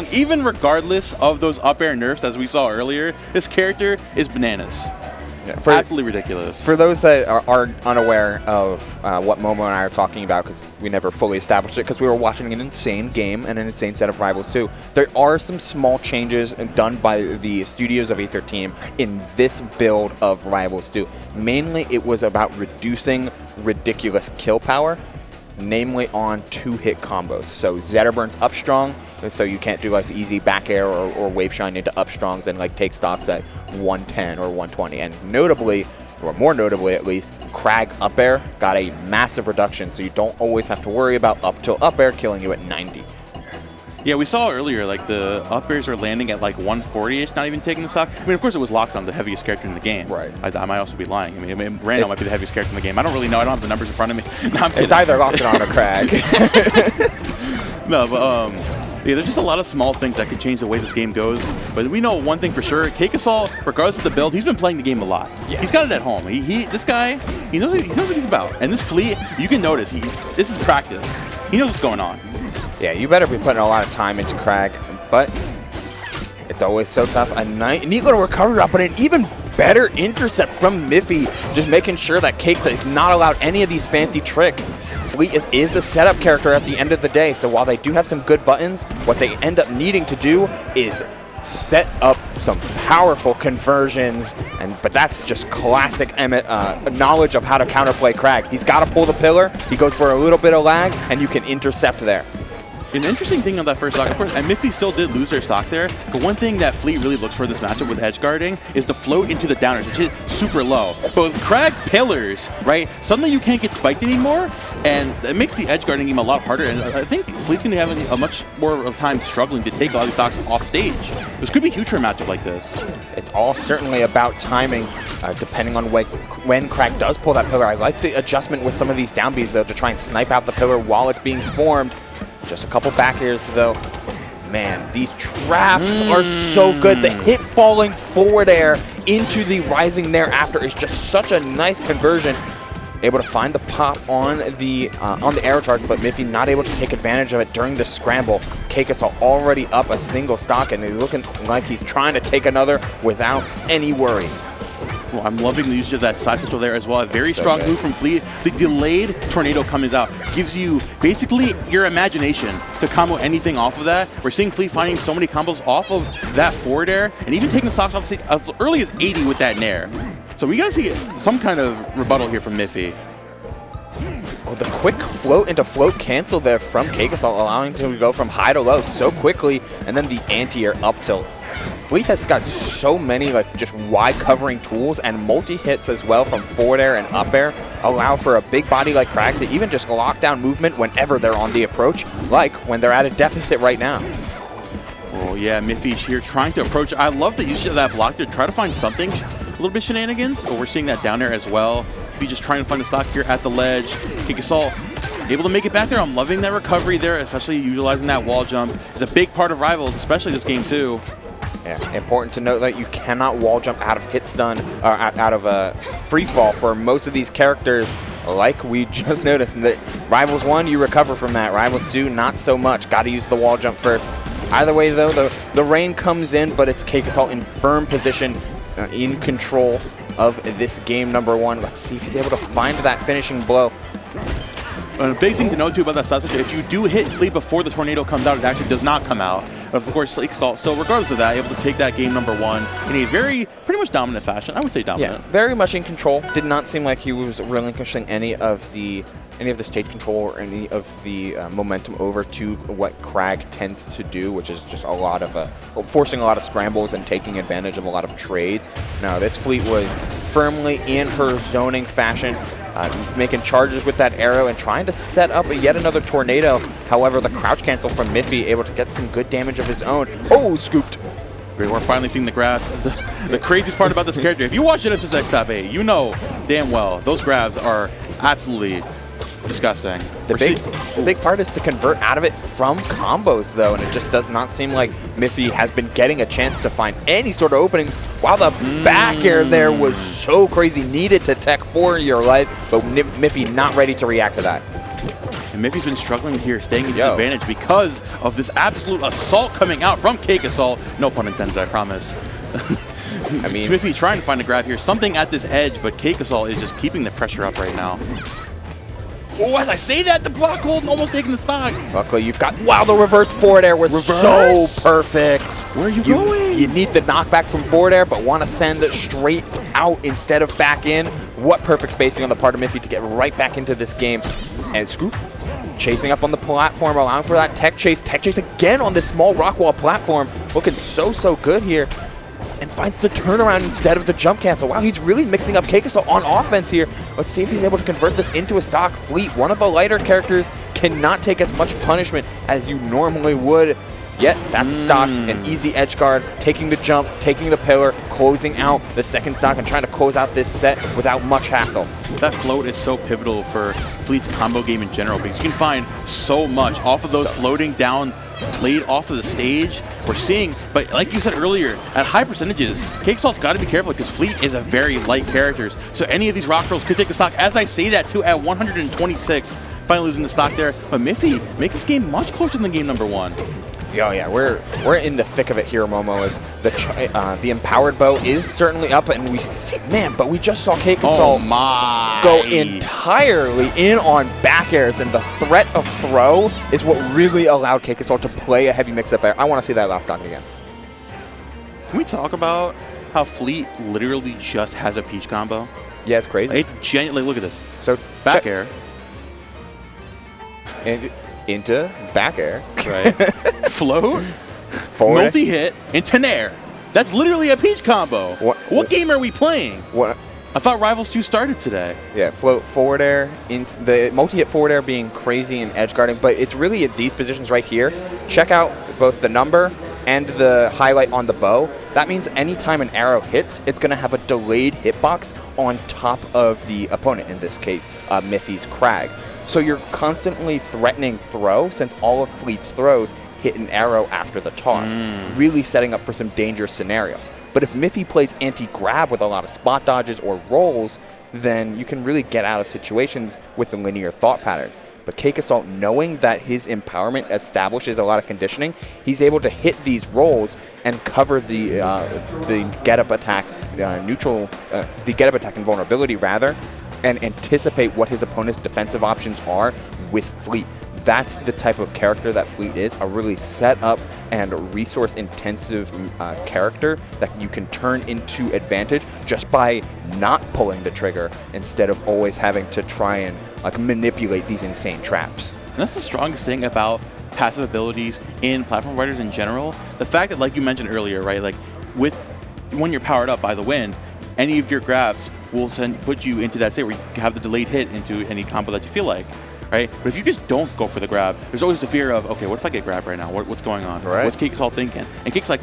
strong. Even regardless of those up air nerfs, as we saw earlier, this character is bananas. Yeah, absolutely ridiculous. For those that are unaware of what Momo and I are talking about, because we never fully established it, because we were watching an insane game and an insane set of Rivals 2, there are some small changes done by the studios of Aether Team in this build of Rivals 2. Mainly, it was about reducing ridiculous kill power, namely on 2-hit combos. So Zeta burns up strong, so you can't do like easy back air or wave shine into up strongs and like take stocks at 110 or 120. And notably, or more notably at least, Crag up air got a massive reduction, so you don't always have to worry about up tilt up air killing you at 90. Yeah, we saw earlier, like, the up airs are landing at, like, 140-ish, not even taking the stock. I mean, of course, it was Loxon, the heaviest character in the game. Right. I might also be lying. I mean Brando might be the heaviest character in the game. I don't really know. I don't have the numbers in front of me. No, it's either Loxon or Crag. No, but, yeah, there's just a lot of small things that could change the way this game goes. But we know one thing for sure. CakeAssault, regardless of the build, he's been playing the game a lot. Yes. He's got it at home. This guy, he knows what he's about. And this fleet, you can notice, this is practice. He knows what's going on. Yeah, you better be putting a lot of time into Crag, but it's always so tough. A neat little recovery route, but an even better intercept from Miffee, just making sure that Cake is not allowed any of these fancy tricks. Fleet is a setup character at the end of the day, so while they do have some good buttons, what they end up needing to do is set up some powerful conversions, but that's just classic Emmett knowledge of how to counterplay Crag. He's got to pull the pillar, he goes for a little bit of lag, and you can intercept there. An interesting thing on that first stock, of course, and Miffee still did lose their stock there, but one thing that Fleet really looks for this matchup with edge guarding is to float into the downers, which is super low. But with Crag's pillars, right, suddenly you can't get spiked anymore, and it makes the edge guarding game a lot harder, and I think Fleet's going to have a much more of time struggling to take all these stocks off stage. This could be huge for a matchup like this. It's all certainly about timing, depending on when Crag does pull that pillar. I like the adjustment with some of these down Bs, though, to try and snipe out the pillar while it's being swarmed. Just a couple back airs, though. Man, these traps are so good. The hit falling forward air into the rising thereafter is just such a nice conversion. Able to find the pop on the arrow charge, but Miffee not able to take advantage of it during the scramble. CakeAssault already up a single stock, and he's looking like he's trying to take another without any worries. Well, I'm loving the usage of that side pistol there as well. A very strong move from Fleet. The delayed tornado coming out gives you basically your imagination to combo anything off of that. We're seeing Fleet finding so many combos off of that forward air and even taking the stocks off the stage as early as 80 with that nair. So we gotta see some kind of rebuttal here from Miffee. Oh, the quick float into float cancel there from CakeAssault, allowing him to go from high to low so quickly, and then the anti-air up tilt. Fleet has got so many just wide covering tools and multi-hits as well from forward air and up air, allow for a big body like Crag to even just lock down movement whenever they're on the approach, like when they're at a deficit right now. Oh yeah, Miffee's here trying to approach. I love the use of that block to try to find something, a little bit shenanigans, but we're seeing that down there as well. Miffee just trying to find a stock here at the ledge. CakeAssault able to make it back there. I'm loving that recovery there, especially utilizing that wall jump. It's a big part of Rivals, especially this game too. Yeah, important to note that you cannot wall jump out of hit stun, or out of a free fall for most of these characters, like we just noticed. In the Rivals 1, you recover from that. Rivals 2, not so much. Got to use the wall jump first. Either way, though, the rain comes in, but it's CakeAssault in firm position, in control of this game number 1. Let's see if he's able to find that finishing blow. And a big thing to know, too, about that side switch, if you do hit Fleet before the tornado comes out, it actually does not come out. But, of course, CakeAssault still, regardless of that, able to take that game number 1 in a pretty much dominant fashion. I would say dominant. Yeah, very much in control. Did not seem like he was relinquishing any of the stage control or any of the momentum over to what Crag tends to do, which is just a lot of forcing a lot of scrambles and taking advantage of a lot of trades. No, this Fleet was firmly in her zoning fashion, making charges with that arrow and trying to set up yet another tornado. However, the crouch cancel from Miffee able to get some good damage of his own. Oh, scooped. We're finally seeing the grabs. The craziest part about this character, if you watch Genesis X Top 8, you know damn well those grabs are absolutely disgusting. The big part is to convert out of it from combos, though, and it just does not seem like Miffee has been getting a chance to find any sort of openings, while the back air there was so crazy, needed to tech for your life, but Miffee not ready to react to that. And Miffee's been struggling here, staying in disadvantage because of this absolute assault coming out from CakeAssault. No pun intended, I promise. I mean, Miffee trying to find a grab here. Something at this edge, but CakeAssault is just keeping the pressure up right now. Oh, as I say that, the block hold and almost taking the stock. Luckily, you've got... Wow, the reverse forward air was so perfect. Where are you going? You need the knockback from forward air, but want to send it straight out instead of back in. What perfect spacing on the part of Miffee to get right back into this game. And Scoop chasing up on the platform, allowing for that tech chase. Tech chase again on this small rock wall platform. Looking so good here. And finds the turnaround instead of the jump cancel. Wow, he's really mixing up CakeAssault on offense here. Let's see if he's able to convert this into a stock. Fleet, one of the lighter characters, cannot take as much punishment as you normally would. Yet, that's a stock, an easy edge guard, taking the jump, taking the pillar, closing out the second stock, and trying to close out this set without much hassle. That float is so pivotal for Fleet's combo game in general because you can find so much off of those floating down played off of the stage. We're seeing, but like you said earlier, at high percentages, CakeAssault's got to be careful because Fleet is a very light character. So any of these rock rolls could take the stock. As I say that too, at 126, finally losing the stock there. But Miffee make this game much closer than game number 1. Yeah, we're in the thick of it here, Momo. As the empowered bow is certainly up, and we see, man, but we just saw CakeAssault go entirely in on back airs, and the threat of throw is what really allowed CakeAssault to play a heavy mix-up there. I want to see that last stock again. Can we talk about how Fleet literally just has a Peach combo? Yeah, it's crazy. It's genuinely, look at this. So back air. And into back air. Right. Float, forward, multi-hit, into nair. That's literally a Peach combo. What game are we playing? What? I thought Rivals 2 started today. Yeah, float, forward air, into the multi-hit forward air being crazy and edge guarding, but it's really at these positions right here. Check out both the number and the highlight on the bow. That means anytime an arrow hits, it's going to have a delayed hitbox on top of the opponent, in this case, Miffee's Crag. So you're constantly threatening throw, since all of Fleet's throws hit an arrow after the toss, really setting up for some dangerous scenarios. But if Miffee plays anti-grab with a lot of spot dodges or rolls, then you can really get out of situations with the linear thought patterns. But CakeAssault, knowing that his empowerment establishes a lot of conditioning, he's able to hit these rolls and cover the get-up attack, the get-up attack invulnerability rather, and anticipate what his opponent's defensive options are with Fleet. That's the type of character that Fleet is, a really set up and resource-intensive character that you can turn into advantage just by not pulling the trigger instead of always having to try and manipulate these insane traps. And that's the strongest thing about passive abilities in platform fighters in general. The fact that, like you mentioned earlier, right, like when you're powered up by the wind, any of your grabs will put you into that state where you have the delayed hit into any combo that you feel like, right? But if you just don't go for the grab, there's always the fear of, okay, what if I get grabbed right now? What's going on? Right. What's CakeAssault thinking? And Cake's like,